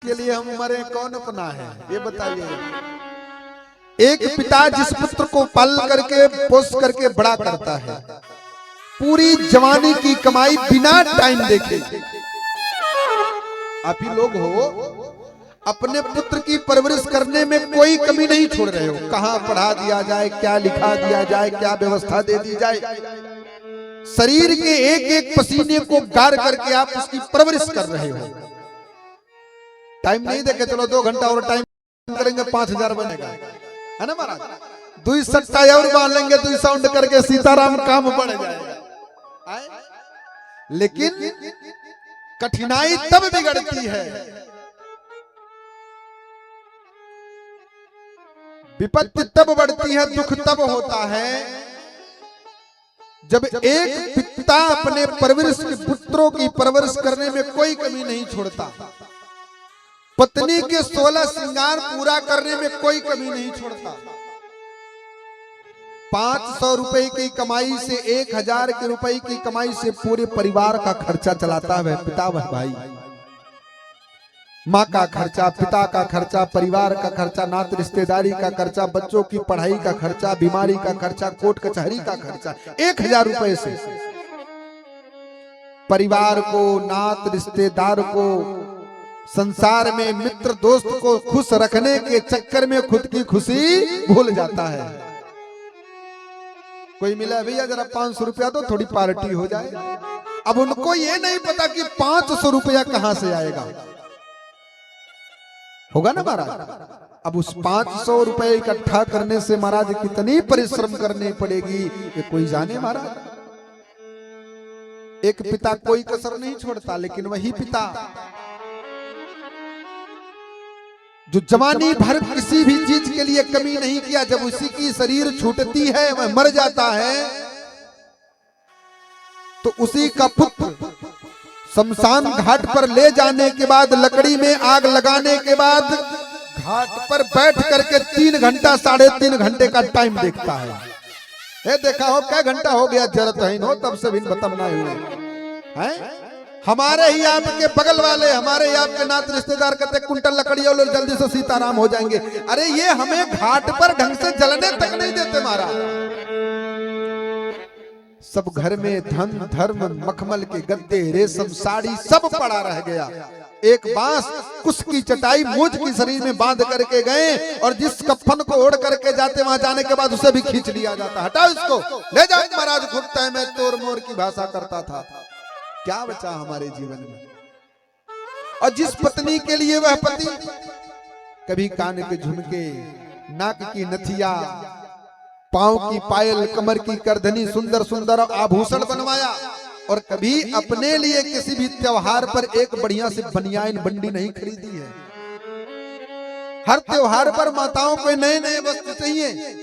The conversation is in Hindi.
के लिए हम मरे कौन अपना है, ये बताइए। एक पिता जिस पुत्र को पाल करके पोष करके बड़ा करता है, पूरी जवानी की कमाई बिना टाइम देखे, आप ही लोग हो, अपने पुत्र की परवरिश करने में कोई कमी नहीं छोड़ रहे हो। कहां पढ़ा दिया जाए, क्या लिखा दिया जाए, क्या व्यवस्था दे दी जाए, शरीर के एक एक पसीने को गार करके आप उसकी परवरिश कर रहे हो। टाइम नहीं देखे, चलो 2 घंटा और टाइम करेंगे 5000 बनेगा, है ना महाराज। 2 सट्टा और बांध लेंगे, 2 साउंड करके सीताराम काम बढ़ जाएगा। लेकिन कठिनाई तब बिगड़ती है, विपत्ति तब बढ़ती है, दुख तब होता है जब एक पिता अपने परवरिश के पुत्रों की परवरिश करने में कोई कमी नहीं छोड़ता, पत्नी के 16 श्रृंगार पूरा करने में कोई कमी नहीं छोड़ता। 500 रुपए की कमाई से 1000 के रुपए की कमाई से पूरे परिवार का खर्चा चलाता है पिता भाई। माँ का खर्चा, पिता का खर्चा, परिवार का खर्चा, नात रिश्तेदारी का खर्चा, बच्चों की पढ़ाई का खर्चा, बीमारी का खर्चा, कोर्ट कचहरी का खर्चा, 1000 रुपए से परिवार को, नात रिश्तेदार को, संसार में मित्र दोस्त को खुश रखने के चक्कर में खुद की खुशी भूल जाता है। कोई मिला भैया जरा 500 रुपया तो थोड़ी पार्टी हो जाए, अब उनको ये नहीं पता कि 500 रुपया कहां से आएगा, होगा ना महाराज। अब उस 500 रुपए इकट्ठा करने से महाराज कितनी परिश्रम करनी पड़ेगी ये कोई जाने महाराज। एक पिता कोई कसर नहीं छोड़ता, लेकिन वही पिता जो जवानी भर किसी भी चीज के लिए कमी नहीं किया, जब उसी की शरीर छूटती है, वह मर जाता है, तो उसी का पुत्र शमशान घाट पर ले जाने के बाद, लकड़ी में आग लगाने के बाद, घाट पर बैठ करके 3 घंटा 3.5 घंटे का टाइम देखता है। ये देखा हो क्या घंटा हो गया, जरूरत है हो तब से भी खत्म ना हुए हैं। हमारे ही आपके बगल वाले, हमारे ही आपके नात रिश्तेदार कहते कुंटल लकड़ी और जल्दी से सीताराम हो जाएंगे। अरे ये हमें घाट पर ढंग से जलने तक नहीं देते महाराज। सब घर में धन धर्म मखमल के गद्दे, रेशम साड़ी सब पड़ा रह गया। एक बांस कुश की चटाई मूंछ की शरीर में बांध करके गए, और जिस कफन को ओढ़ करके जाते वहां जाने के बाद उसे भी खींच लिया जाता, हटाओ इसको ले जाओ महाराज, घुटता है मैं तोर मोर की भाषा करता था। क्या बचा हमारे जीवन में। और जिस पत्नी के लिए वह पति कभी कान के झुमके, नाक की नथिया, पांव की पायल, कमर की करधनी, सुंदर सुंदर आभूषण बनवाया, और कभी अपने लिए किसी भी त्योहार पर एक बढ़िया सी बनियान बंडी नहीं खरीदी है। हर त्योहार पर माताओं को नए नए वस्त्र चाहिए।